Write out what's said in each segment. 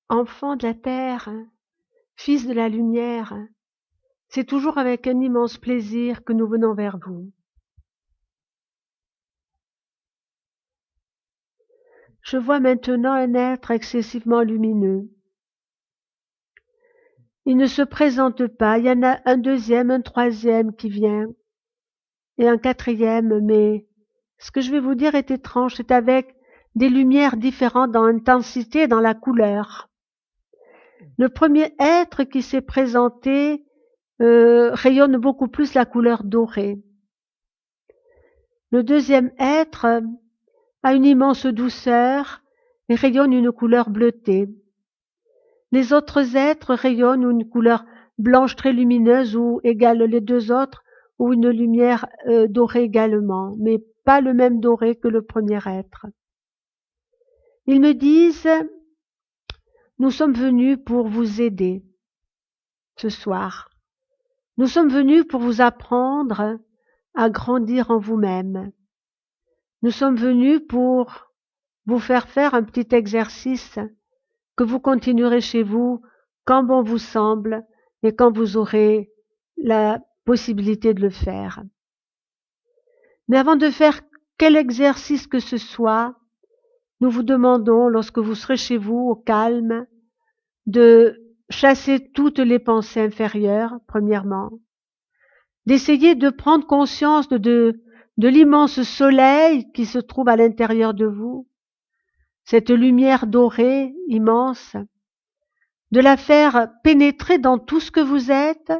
enfants de la terre, fils de la lumière, c'est toujours avec un immense plaisir que nous venons vers vous. Je vois maintenant un être excessivement lumineux. Il ne se présente pas, il y en a un deuxième, un troisième qui vient, et un quatrième, mais ce que je vais vous dire est étrange, c'est avec des lumières différentes dans l'intensité et dans la couleur. Le premier être qui s'est présenté rayonne beaucoup plus la couleur dorée. Le deuxième être a une immense douceur et rayonne une couleur bleutée. Les autres êtres rayonnent une couleur blanche très lumineuse ou égale les deux autres, ou une lumière dorée également, mais pas le même doré que le premier être. Ils me disent, nous sommes venus pour vous aider ce soir. Nous sommes venus pour vous apprendre à grandir en vous-même. Nous sommes venus pour vous faire faire un petit exercice que vous continuerez chez vous quand bon vous semble et quand vous aurez la possibilité de le faire. Mais avant de faire quel exercice que ce soit, nous vous demandons, lorsque vous serez chez vous au calme, de chasser toutes les pensées inférieures, premièrement, d'essayer de prendre conscience de l'immense soleil qui se trouve à l'intérieur de vous, cette lumière dorée immense, de la faire pénétrer dans tout ce que vous êtes,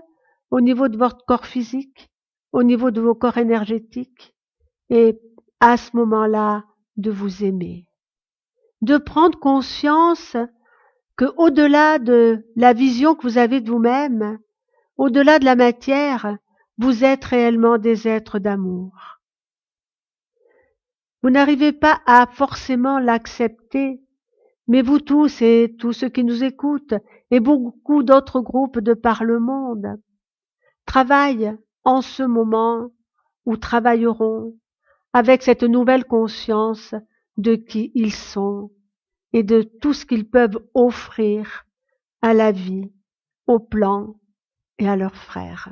au niveau de votre corps physique, au niveau de vos corps énergétiques, et à ce moment-là, de vous aimer. De prendre conscience que au-delà de la vision que vous avez de vous-même, au-delà de la matière, vous êtes réellement des êtres d'amour. Vous n'arrivez pas à forcément l'accepter, mais vous tous et tous ceux qui nous écoutent et beaucoup d'autres groupes de par le monde travaillent en ce moment ou travailleront avec cette nouvelle conscience de qui ils sont et de tout ce qu'ils peuvent offrir à la vie, au plan et à leurs frères.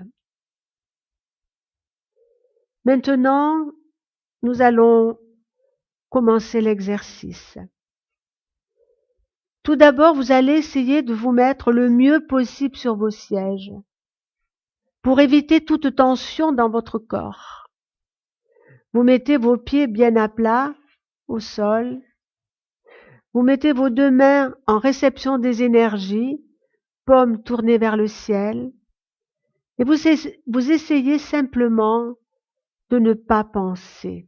Maintenant, nous allons commencer l'exercice. Tout d'abord, vous allez essayer de vous mettre le mieux possible sur vos sièges pour éviter toute tension dans votre corps. Vous mettez vos pieds bien à plat au sol. Vous mettez vos deux mains en réception des énergies, paumes tournées vers le ciel, et vous essayez simplement de ne pas penser,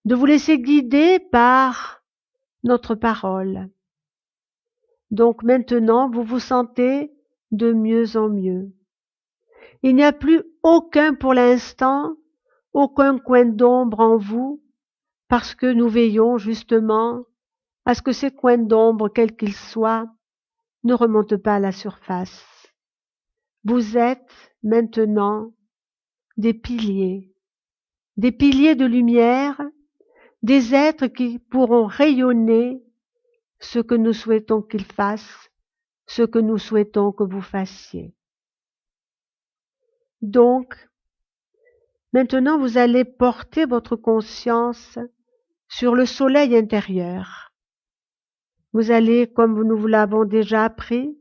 de vous laisser guider par notre parole. Donc maintenant, vous vous sentez de mieux en mieux. Il n'y a plus aucun, pour l'instant, aucun coin d'ombre en vous, parce que nous veillons justement à ce que ces coins d'ombre, quels qu'ils soient, ne remontent pas à la surface. Vous êtes maintenant des piliers de lumière, des êtres qui pourront rayonner ce que nous souhaitons qu'ils fassent, ce que nous souhaitons que vous fassiez. Donc, maintenant vous allez porter votre conscience sur le soleil intérieur. Vous allez, comme nous vous l'avons déjà appris,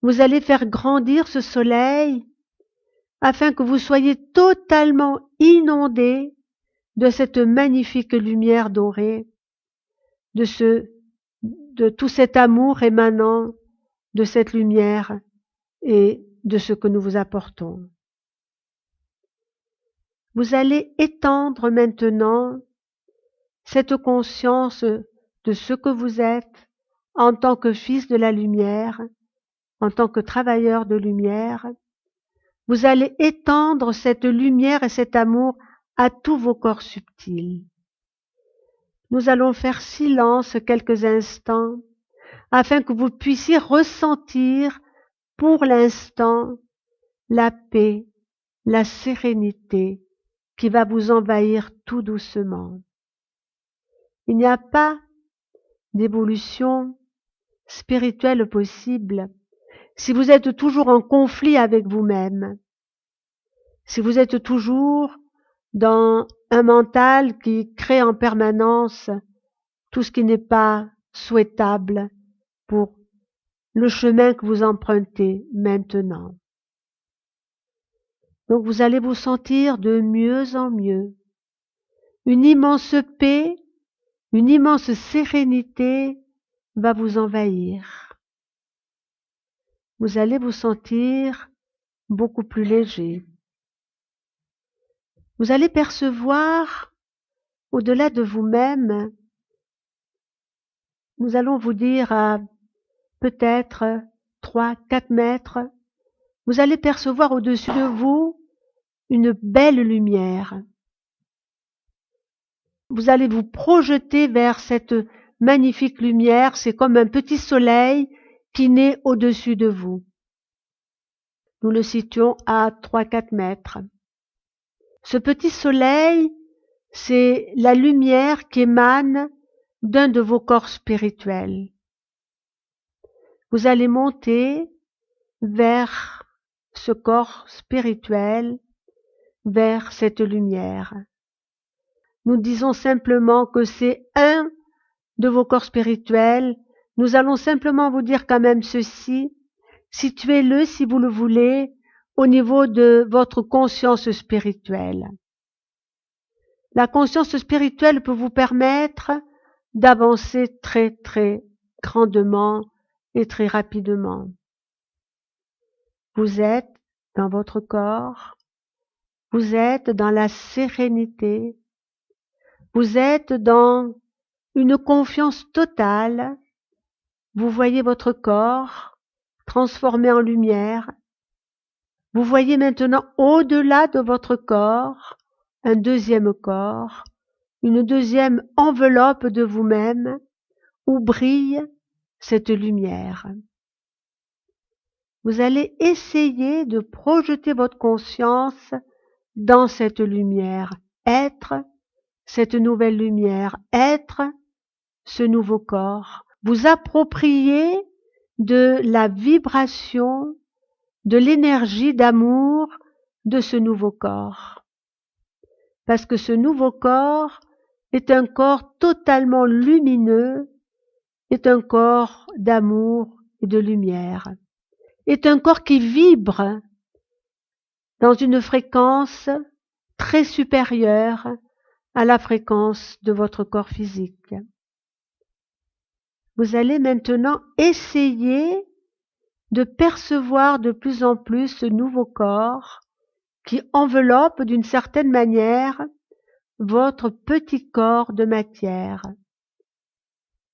vous allez faire grandir ce soleil afin que vous soyez totalement inondés de cette magnifique lumière dorée, de tout cet amour émanant de cette lumière et de ce que nous vous apportons. Vous allez étendre maintenant cette conscience de ce que vous êtes en tant que fils de la lumière, en tant que travailleur de lumière. Vous allez étendre cette lumière et cet amour à tous vos corps subtils. Nous allons faire silence quelques instants afin que vous puissiez ressentir pour l'instant la paix, la sérénité qui va vous envahir tout doucement. Il n'y a pas d'évolution, spirituel possible, si vous êtes toujours en conflit avec vous-même, si vous êtes toujours dans un mental qui crée en permanence tout ce qui n'est pas souhaitable pour le chemin que vous empruntez maintenant. Donc vous allez vous sentir de mieux en mieux. Une immense paix, une immense sérénité va vous envahir. Vous allez vous sentir beaucoup plus léger. Vous allez percevoir au-delà de vous-même, nous allons vous dire à peut-être 3-4 mètres, vous allez percevoir au-dessus de vous une belle lumière. Vous allez vous projeter vers cette magnifique lumière, c'est comme un petit soleil qui naît au-dessus de vous. Nous le situons à 3-4 mètres. Ce petit soleil, c'est la lumière qui émane d'un de vos corps spirituels. Vous allez monter vers ce corps spirituel, vers cette lumière. Nous disons simplement que c'est un de vos corps spirituels. Nous allons simplement vous dire quand même ceci. Situez-le, si vous le voulez, au niveau de votre conscience spirituelle. La conscience spirituelle peut vous permettre d'avancer très très grandement et très rapidement. Vous êtes dans votre corps, vous êtes dans la sérénité, vous êtes dans une confiance totale, vous voyez votre corps transformé en lumière, vous voyez maintenant au-delà de votre corps un deuxième corps, une deuxième enveloppe de vous-même où brille cette lumière. Vous allez essayer de projeter votre conscience dans cette lumière, être cette nouvelle lumière, être ce nouveau corps, vous approprier de la vibration, de l'énergie d'amour de ce nouveau corps. Parce que ce nouveau corps est un corps totalement lumineux, est un corps d'amour et de lumière, est un corps qui vibre dans une fréquence très supérieure à la fréquence de votre corps physique. Vous allez maintenant essayer de percevoir de plus en plus ce nouveau corps qui enveloppe d'une certaine manière votre petit corps de matière.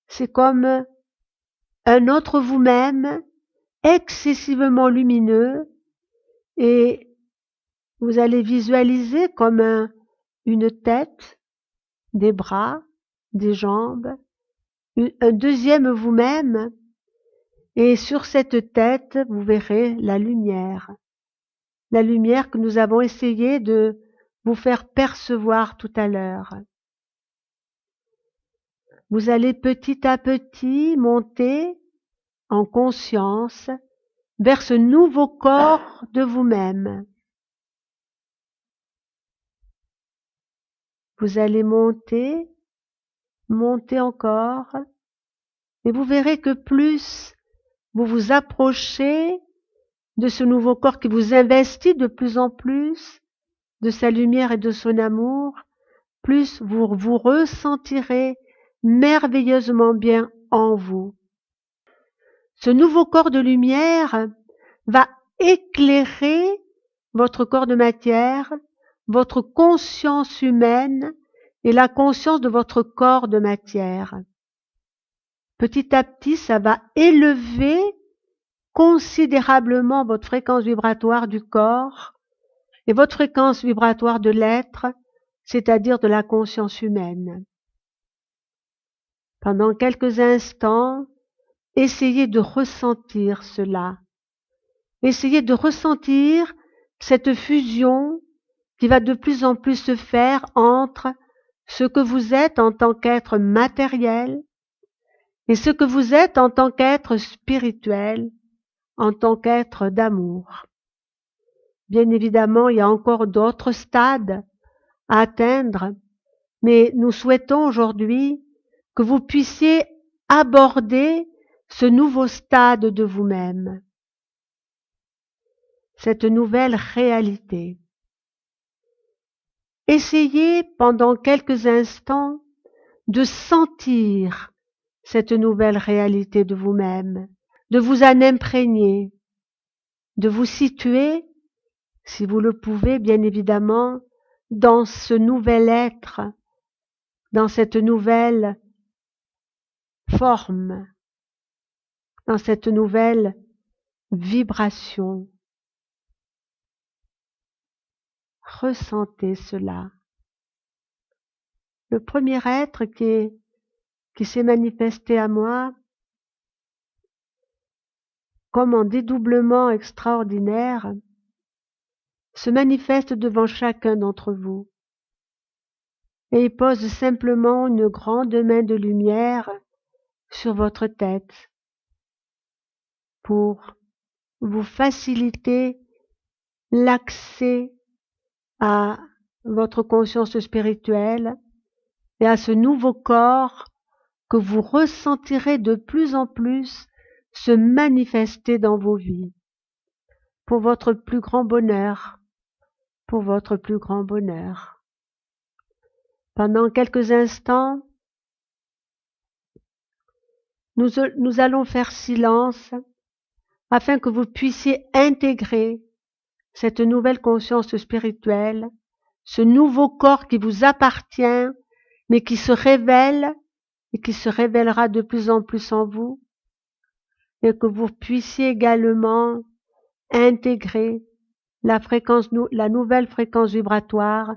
C'est comme un autre vous-même excessivement lumineux et vous allez visualiser comme une tête, des bras, des jambes, un deuxième vous-même et sur cette tête, vous verrez la lumière que nous avons essayé de vous faire percevoir tout à l'heure. Vous allez petit à petit monter en conscience vers ce nouveau corps de vous-même. Vous allez monter encore, et vous verrez que plus vous vous approchez de ce nouveau corps qui vous investit de plus en plus de sa lumière et de son amour, plus vous vous ressentirez merveilleusement bien en vous. Ce nouveau corps de lumière va éclairer votre corps de matière, votre conscience humaine et la conscience de votre corps de matière. Petit à petit, ça va élever considérablement votre fréquence vibratoire du corps et votre fréquence vibratoire de l'être, c'est-à-dire de la conscience humaine. Pendant quelques instants, essayez de ressentir cela. Essayez de ressentir cette fusion qui va de plus en plus se faire entre ce que vous êtes en tant qu'être matériel et ce que vous êtes en tant qu'être spirituel, en tant qu'être d'amour. Bien évidemment, il y a encore d'autres stades à atteindre, mais nous souhaitons aujourd'hui que vous puissiez aborder ce nouveau stade de vous-même, cette nouvelle réalité. Essayez pendant quelques instants de sentir cette nouvelle réalité de vous-même, de vous en imprégner, de vous situer, si vous le pouvez bien évidemment, dans ce nouvel être, dans cette nouvelle forme, dans cette nouvelle vibration. Ressentez cela. Le premier être qui s'est manifesté à moi comme en dédoublement extraordinaire se manifeste devant chacun d'entre vous et il pose simplement une grande main de lumière sur votre tête pour vous faciliter l'accès à votre conscience spirituelle et à ce nouveau corps que vous ressentirez de plus en plus se manifester dans vos vies, pour votre plus grand bonheur, pour votre plus grand bonheur. Pendant quelques instants, nous allons faire silence afin que vous puissiez intégrer cette nouvelle conscience spirituelle, ce nouveau corps qui vous appartient, mais qui se révèle et qui se révélera de plus en plus en vous, et que vous puissiez également intégrer la nouvelle fréquence vibratoire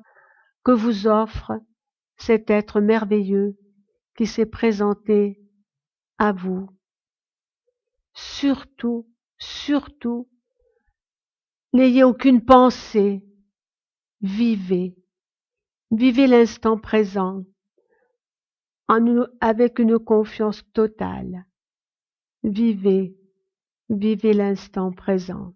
que vous offre cet être merveilleux qui s'est présenté à vous. Surtout, surtout, n'ayez aucune pensée, vivez l'instant présent avec une confiance totale. Vivez l'instant présent.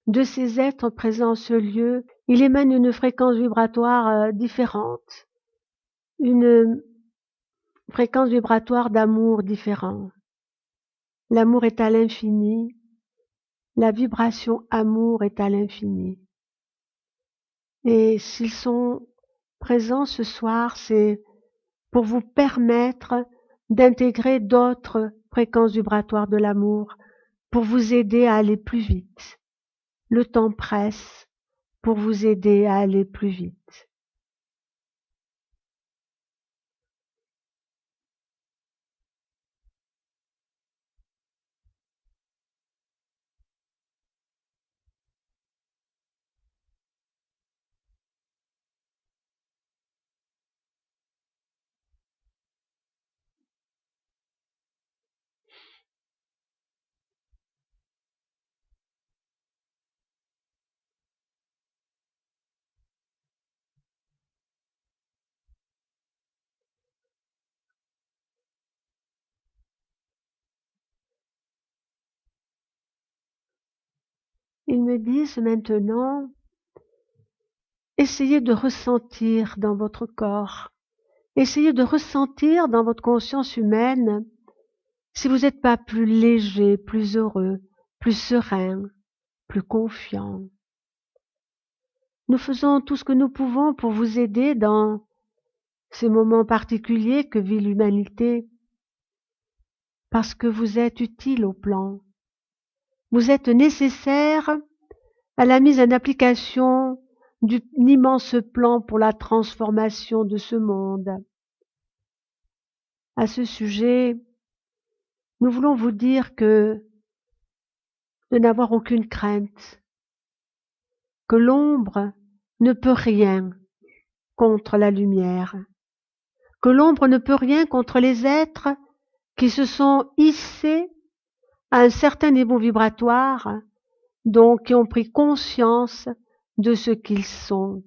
De ces êtres présents en ce lieu, il émane une fréquence vibratoire différente, une fréquence vibratoire d'amour différent. L'amour est à l'infini, la vibration amour est à l'infini. Et s'ils sont présents ce soir, c'est pour vous permettre d'intégrer d'autres fréquences vibratoires de l'amour, pour vous aider à aller plus vite. Le temps presse pour vous aider à aller plus vite. Ils me disent maintenant, essayez de ressentir dans votre corps Essayez de ressentir dans votre conscience humaine si vous n'êtes pas plus léger, plus heureux, plus serein, plus confiant. Nous faisons tout ce que nous pouvons pour vous aider dans ces moments particuliers que vit l'humanité, parce que vous êtes utile au plan. Vous êtes nécessaire à la mise en application d'un immense plan pour la transformation de ce monde. À ce sujet, nous voulons vous dire que de n'avoir aucune crainte, que l'ombre ne peut rien contre la lumière, que l'ombre ne peut rien contre les êtres qui se sont hissés à un certain niveau vibratoire, donc qui ont pris conscience de ce qu'ils sont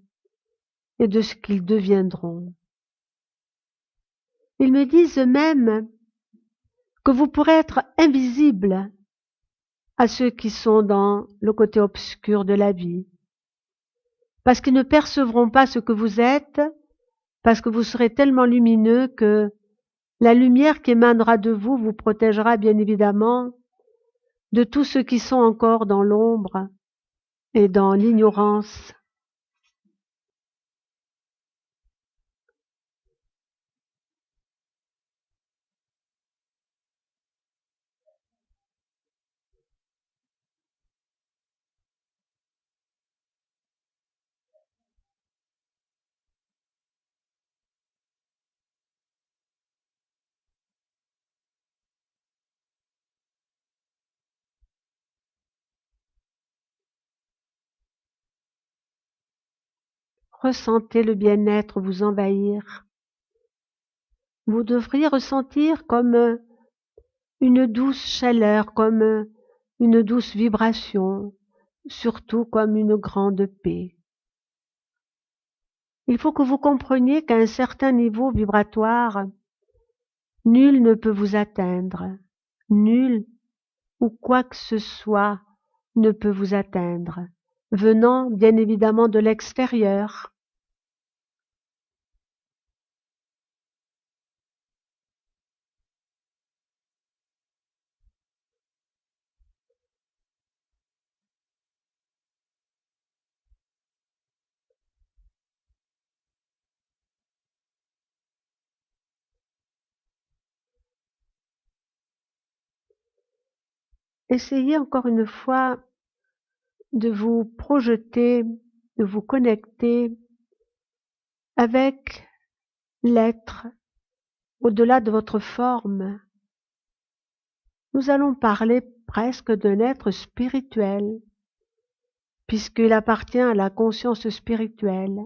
et de ce qu'ils deviendront. Ils me disent même que vous pourrez être invisible à ceux qui sont dans le côté obscur de la vie, parce qu'ils ne percevront pas ce que vous êtes, parce que vous serez tellement lumineux que la lumière qui émanera de vous vous protégera bien évidemment de tous ceux qui sont encore dans l'ombre et dans l'ignorance. Ressentez le bien-être vous envahir. Vous devriez ressentir comme une douce chaleur, comme une douce vibration, surtout comme une grande paix. Il faut que vous compreniez qu'à un certain niveau vibratoire, nul ne peut vous atteindre, nul ou quoi que ce soit ne peut vous atteindre, venant bien évidemment de l'extérieur. Essayez encore une fois de vous projeter, de vous connecter avec l'être au-delà de votre forme. Nous allons parler presque d'un être spirituel, puisqu'il appartient à la conscience spirituelle,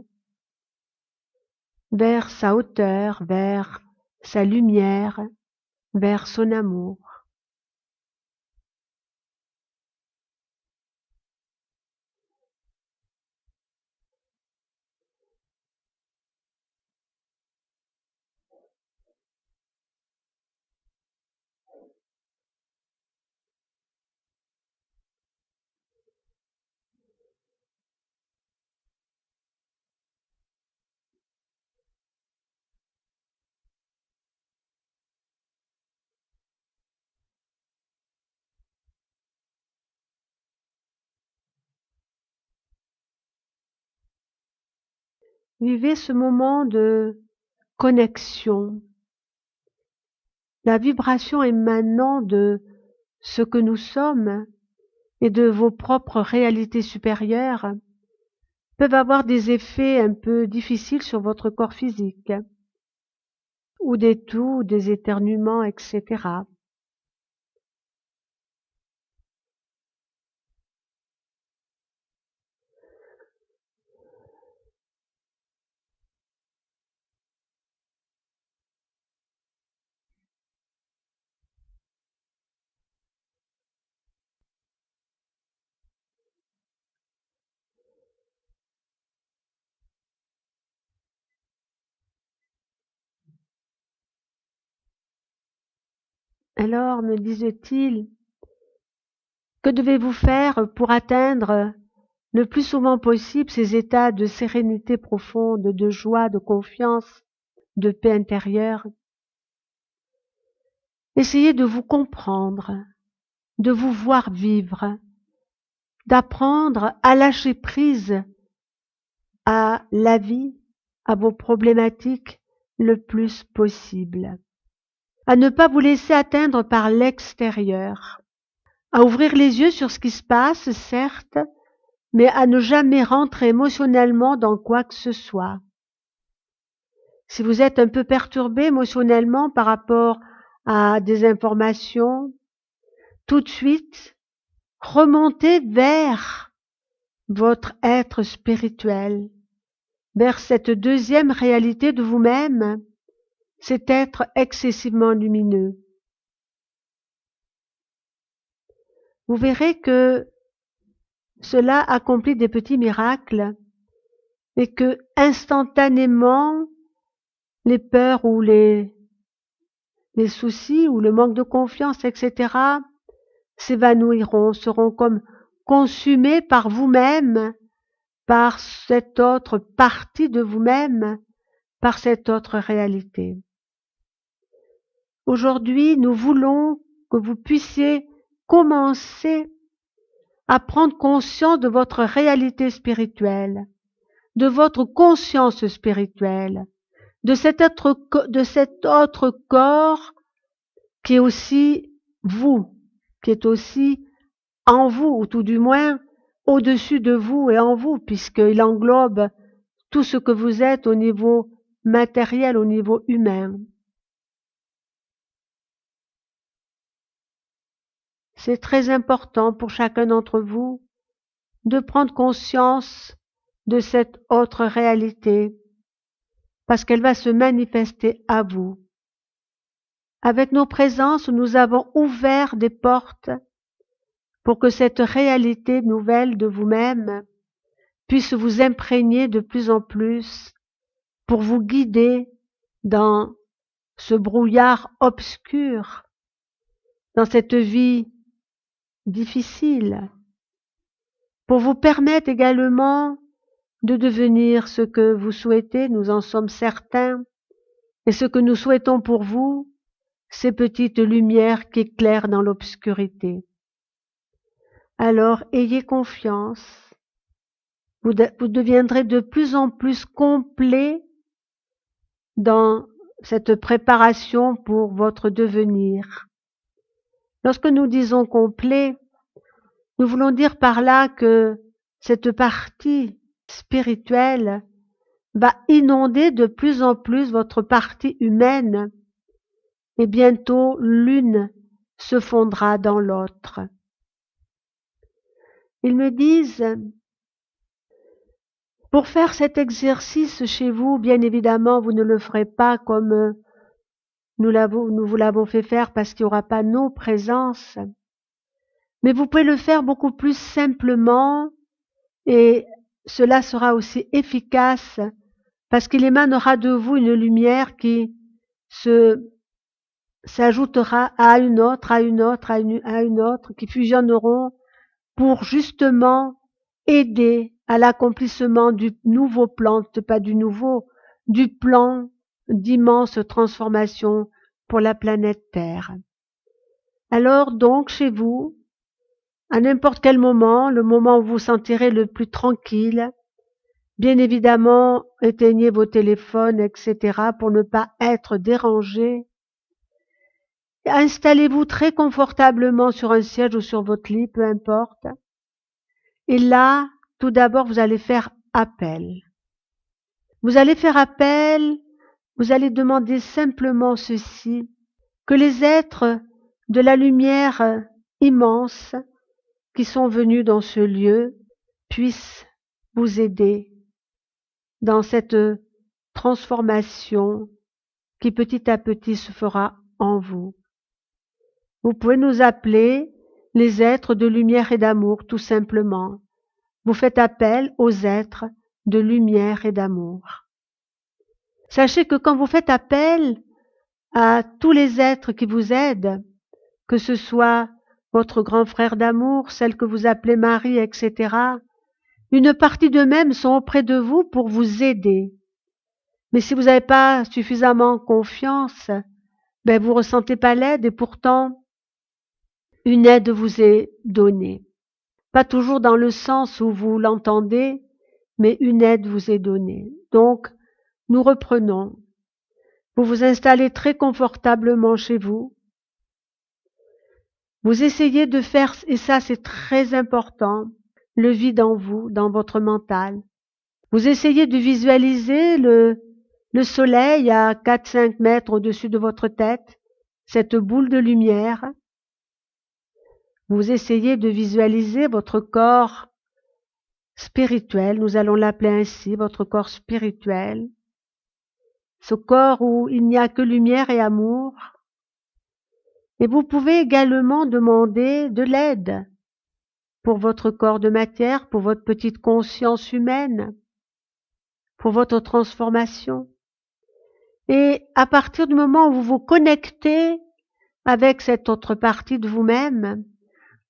vers sa hauteur, vers sa lumière, vers son amour. Vivez ce moment de connexion, la vibration émanant de ce que nous sommes et de vos propres réalités supérieures peuvent avoir des effets un peu difficiles sur votre corps physique, ou des toux, des éternuements, etc. Alors, me disent-ils, que devez-vous faire pour atteindre le plus souvent possible ces états de sérénité profonde, de joie, de confiance de paix intérieure. Essayez de vous comprendre, de vous voir vivre, d'apprendre à lâcher prise à la vie, à vos problématiques le plus possible, à ne pas vous laisser atteindre par l'extérieur, à ouvrir les yeux sur ce qui se passe, certes, mais à ne jamais rentrer émotionnellement dans quoi que ce soit. Si vous êtes un peu perturbé émotionnellement par rapport à des informations, tout de suite, remontez vers votre être spirituel, vers cette deuxième réalité de vous-même, cet être excessivement lumineux. Vous verrez que cela accomplit des petits miracles et que instantanément les peurs ou les soucis ou le manque de confiance, etc., s'évanouiront, seront comme consumés par vous-même, par cette autre partie de vous-même, par cette autre réalité. Aujourd'hui, nous voulons que vous puissiez commencer à prendre conscience de votre réalité spirituelle, de votre conscience spirituelle, de cet autre corps qui est aussi vous, qui est aussi en vous, ou tout du moins au-dessus de vous et en vous, puisqu'il englobe tout ce que vous êtes au niveau matériel, au niveau humain. C'est très important pour chacun d'entre vous de prendre conscience de cette autre réalité, parce qu'elle va se manifester à vous. Avec nos présences, nous avons ouvert des portes pour que cette réalité nouvelle de vous-même puisse vous imprégner de plus en plus, pour vous guider dans ce brouillard obscur, dans cette vie difficile, pour vous permettre également de devenir ce que vous souhaitez, nous en sommes certains, et ce que nous souhaitons pour vous, ces petites lumières qui éclairent dans l'obscurité. Alors, ayez confiance, vous deviendrez de plus en plus complet dans cette préparation pour votre devenir. Lorsque nous disons complet, nous voulons dire par là que cette partie spirituelle va inonder de plus en plus votre partie humaine, et bientôt l'une se fondra dans l'autre. Ils me disent, pour faire cet exercice chez vous, bien évidemment, vous ne le ferez pas comme nous vous l'avons fait faire, parce qu'il n'y aura pas nos présences, mais vous pouvez le faire beaucoup plus simplement, et cela sera aussi efficace, parce qu'il émanera de vous une lumière qui s'ajoutera à une autre, à une autre, à une autre, qui fusionneront pour justement aider à l'accomplissement du nouveau plan, pas du nouveau, du plan d'immense transformation pour la planète Terre. Alors donc, chez vous, à n'importe quel moment, le moment où vous vous sentirez le plus tranquille, bien évidemment, éteignez vos téléphones, etc., pour ne pas être dérangé. Installez-vous très confortablement sur un siège ou sur votre lit, peu importe. Et là, tout d'abord, vous allez faire appel. Vous allez faire appel, vous allez demander simplement ceci, que les êtres de la lumière immense qui sont venus dans ce lieu puissent vous aider dans cette transformation qui petit à petit se fera en vous. Vous pouvez nous appeler les êtres de lumière et d'amour, tout simplement. Vous faites appel aux êtres de lumière et d'amour. Sachez que quand vous faites appel à tous les êtres qui vous aident, que ce soit votre grand frère d'amour, celle que vous appelez Marie, etc., une partie d'eux-mêmes sont auprès de vous pour vous aider. Mais si vous n'avez pas suffisamment confiance, vous ressentez pas l'aide et pourtant une aide vous est donnée. Pas toujours dans le sens où vous l'entendez, mais une aide vous est donnée. Donc, nous reprenons. Vous vous installez très confortablement chez vous. Vous essayez de faire, et ça c'est très important, le vide en vous, dans votre mental. Vous essayez de visualiser le soleil à 4-5 mètres au-dessus de votre tête, cette boule de lumière. Vous essayez de visualiser votre corps spirituel, nous allons l'appeler ainsi, votre corps spirituel, ce corps où il n'y a que lumière et amour. Et vous pouvez également demander de l'aide pour votre corps de matière, pour votre petite conscience humaine, pour votre transformation. Et à partir du moment où vous vous connectez avec cette autre partie de vous-même,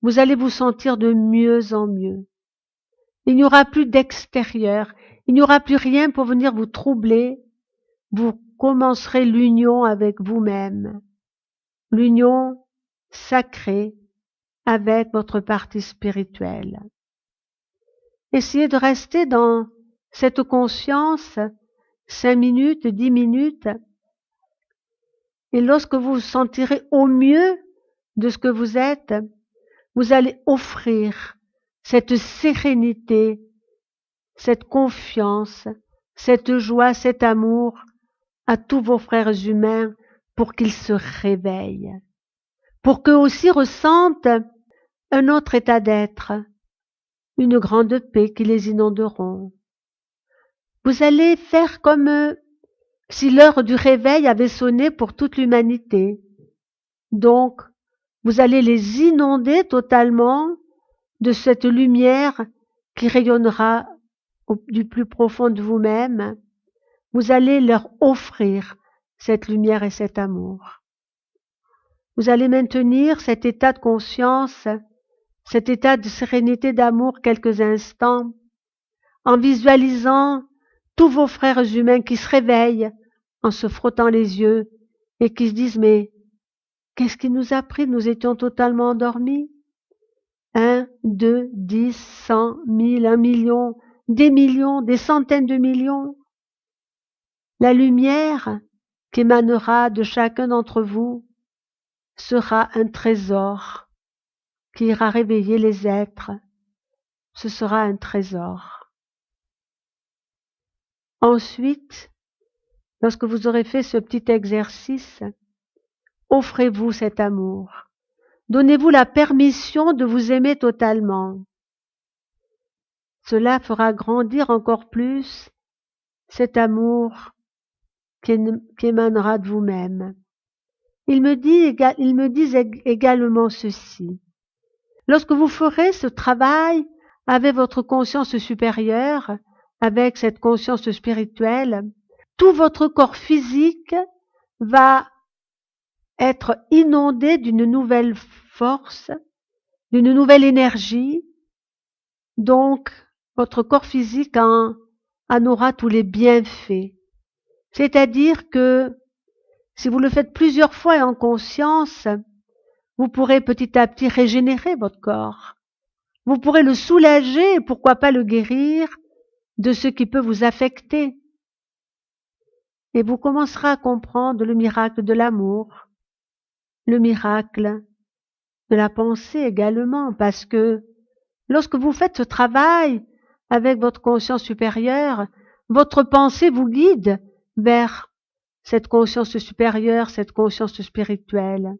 vous allez vous sentir de mieux en mieux. Il n'y aura plus d'extérieur, il n'y aura plus rien pour venir vous troubler. Vous commencerez l'union avec vous-même, l'union sacrée avec votre partie spirituelle. Essayez de rester dans cette conscience 5 minutes, 10 minutes, et lorsque vous vous sentirez au mieux de ce que vous êtes, vous allez offrir cette sérénité, cette confiance, cette joie, cet amour à tous vos frères humains pour qu'ils se réveillent, pour qu'eux aussi ressentent un autre état d'être, une grande paix qui les inonderont. Vous allez faire comme si l'heure du réveil avait sonné pour toute l'humanité. Donc, vous allez les inonder totalement de cette lumière qui rayonnera du plus profond de vous-même. Vous allez leur offrir cette lumière et cet amour. Vous allez maintenir cet état de conscience, cet état de sérénité, d'amour quelques instants, en visualisant tous vos frères humains qui se réveillent en se frottant les yeux et qui se disent « Mais qu'est-ce qui nous a pris? Nous étions totalement endormis. » 1, 2, 10, 100, 1000, 1 million, des centaines de millions. La lumière qui émanera de chacun d'entre vous sera un trésor qui ira réveiller les êtres. Ce sera un trésor. Ensuite, lorsque vous aurez fait ce petit exercice, offrez-vous cet amour. Donnez-vous la permission de vous aimer totalement. Cela fera grandir encore plus cet amour qui émanera de vous-même. Ils me disent également ceci. Lorsque vous ferez ce travail avec votre conscience supérieure, avec cette conscience spirituelle, tout votre corps physique va être inondé d'une nouvelle force, d'une nouvelle énergie. Donc, votre corps physique en aura tous les bienfaits. C'est-à-dire que si vous le faites plusieurs fois et en conscience, vous pourrez petit à petit régénérer votre corps. Vous pourrez le soulager et pourquoi pas le guérir de ce qui peut vous affecter. Et vous commencerez à comprendre le miracle de l'amour, le miracle de la pensée également, parce que lorsque vous faites ce travail avec votre conscience supérieure, votre pensée vous guide vers cette conscience supérieure, cette conscience spirituelle.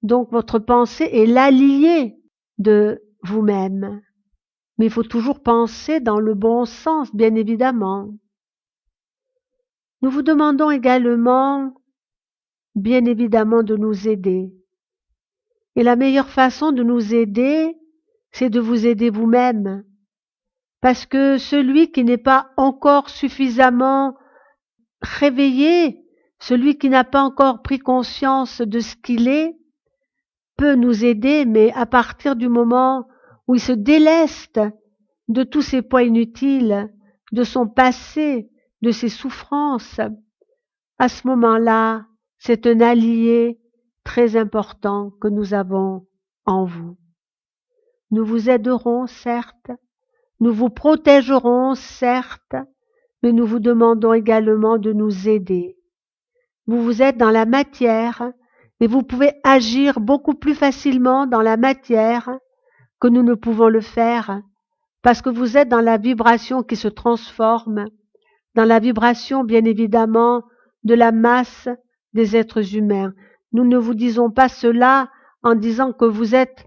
Donc votre pensée est l'allié de vous-même. Mais il faut toujours penser dans le bon sens, bien évidemment. Nous vous demandons également, bien évidemment, de nous aider. Et la meilleure façon de nous aider, c'est de vous aider vous-même. Parce que celui qui n'est pas encore suffisamment réveillé, celui qui n'a pas encore pris conscience de ce qu'il est, peut nous aider, mais à partir du moment où il se déleste de tous ses poids inutiles, de son passé, de ses souffrances, à ce moment-là, c'est un allié très important que nous avons en vous. Nous vous aiderons, certes, nous vous protégerons, certes, mais nous vous demandons également de nous aider. Vous êtes dans la matière et vous pouvez agir beaucoup plus facilement dans la matière que nous ne pouvons le faire parce que vous êtes dans la vibration qui se transforme, dans la vibration bien évidemment de la masse des êtres humains. Nous ne vous disons pas cela en disant que vous êtes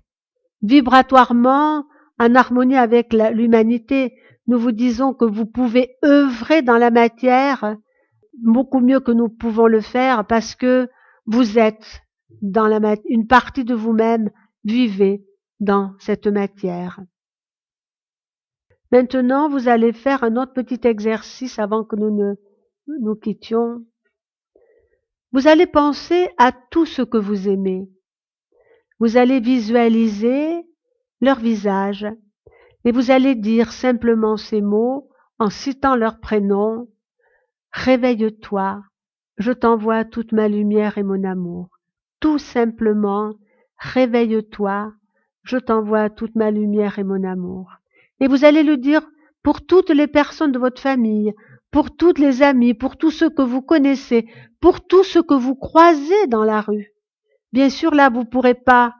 vibratoirement en harmonie avec l'humanité. Nous vous disons que vous pouvez œuvrer dans la matière beaucoup mieux que nous pouvons le faire parce que vous êtes dans une partie de vous-même, vivez dans cette matière. Maintenant, vous allez faire un autre petit exercice avant que nous ne nous quittions. Vous allez penser à tout ce que vous aimez. Vous allez visualiser leur visage et vous allez dire simplement ces mots en citant leur prénom. Réveille-toi, je t'envoie toute ma lumière et mon amour. Tout simplement, réveille-toi, je t'envoie toute ma lumière et mon amour. Et vous allez le dire pour toutes les personnes de votre famille, pour toutes les amis, pour tous ceux que vous connaissez, pour tous ceux que vous croisez dans la rue. Bien sûr, là, vous ne pourrez pas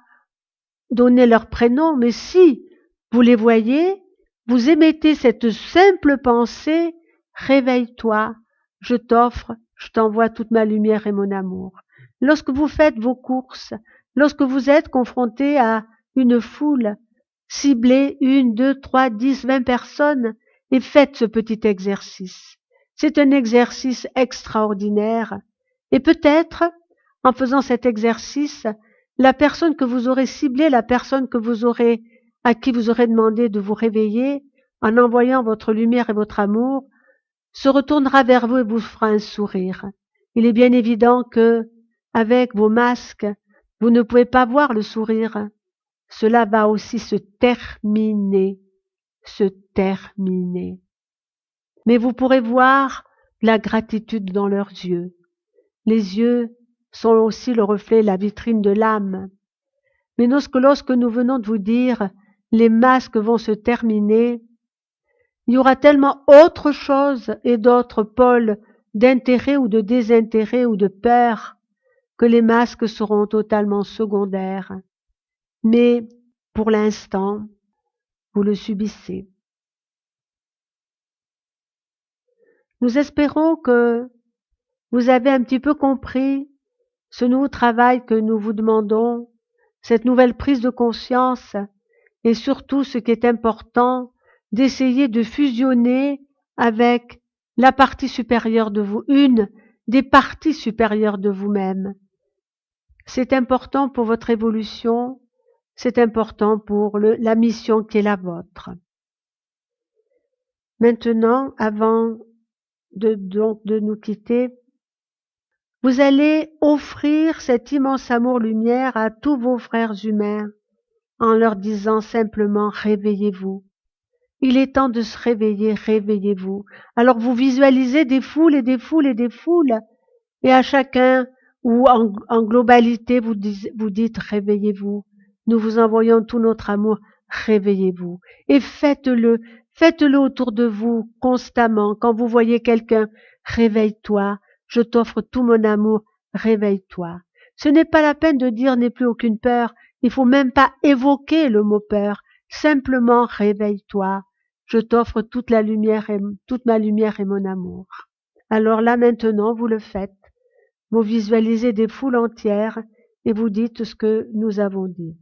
donner leur prénom, mais si vous les voyez, vous émettez cette simple pensée, réveille-toi, je t'offre, je t'envoie toute ma lumière et mon amour. Lorsque vous faites vos courses, lorsque vous êtes confronté à une foule, ciblez 1, 2, 3, 10, 20 personnes et faites ce petit exercice. C'est un exercice extraordinaire. Et peut-être, en faisant cet exercice, la personne que vous aurez ciblée, la personne à qui vous aurez demandé de vous réveiller, en envoyant votre lumière et votre amour, se retournera vers vous et vous fera un sourire. Il est bien évident que, avec vos masques, vous ne pouvez pas voir le sourire. Cela va aussi se terminer. Mais vous pourrez voir la gratitude dans leurs yeux. Les yeux sont aussi le reflet, la vitrine de l'âme. Mais lorsque nous venons de vous dire, les masques vont se terminer, il y aura tellement autre chose et d'autres pôles d'intérêt ou de désintérêt ou de peur que les masques seront totalement secondaires. Mais pour l'instant, vous le subissez. Nous espérons que vous avez un petit peu compris ce nouveau travail que nous vous demandons, cette nouvelle prise de conscience et surtout ce qui est important, d'essayer de fusionner avec la partie supérieure de vous, une des parties supérieures de vous-même. C'est important pour votre évolution, c'est important pour la mission qui est la vôtre. Maintenant, avant de nous quitter, vous allez offrir cet immense amour-lumière à tous vos frères humains en leur disant simplement réveillez-vous. Il est temps de se réveiller, réveillez-vous. Alors vous visualisez des foules et des foules et des foules et à chacun ou en globalité vous dites réveillez-vous. Nous vous envoyons tout notre amour, réveillez-vous. Et faites-le autour de vous constamment. Quand vous voyez quelqu'un, réveille-toi, je t'offre tout mon amour, réveille-toi. Ce n'est pas la peine de dire n'aie plus aucune peur, il faut même pas évoquer le mot peur, simplement réveille-toi, je t'offre toute ma lumière et mon amour. Alors là maintenant vous le faites, vous visualisez des foules entières et vous dites ce que nous avons dit.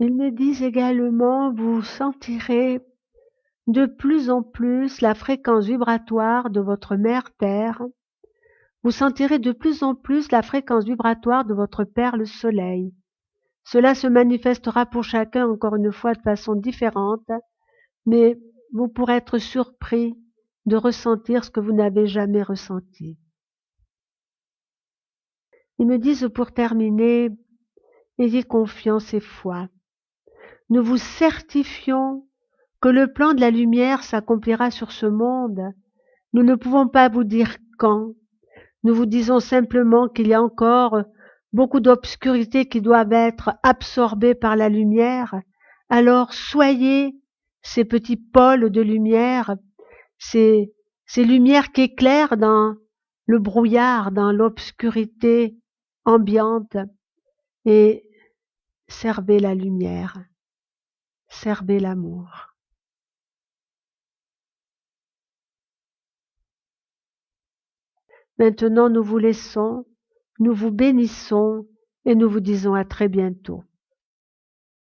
Ils me disent également, vous sentirez de plus en plus la fréquence vibratoire de votre mère Terre. Vous sentirez de plus en plus la fréquence vibratoire de votre Père le Soleil. Cela se manifestera pour chacun encore une fois de façon différente, mais vous pourrez être surpris de ressentir ce que vous n'avez jamais ressenti. Ils me disent pour terminer, ayez confiance et foi. Nous vous certifions que le plan de la lumière s'accomplira sur ce monde. Nous ne pouvons pas vous dire quand. Nous vous disons simplement qu'il y a encore beaucoup d'obscurités qui doivent être absorbées par la lumière. Alors soyez ces petits pôles de lumière, ces lumières qui éclairent dans le brouillard, dans l'obscurité ambiante, et servez la lumière, servez l'amour. Maintenant, nous vous laissons, nous vous bénissons et nous vous disons à très bientôt.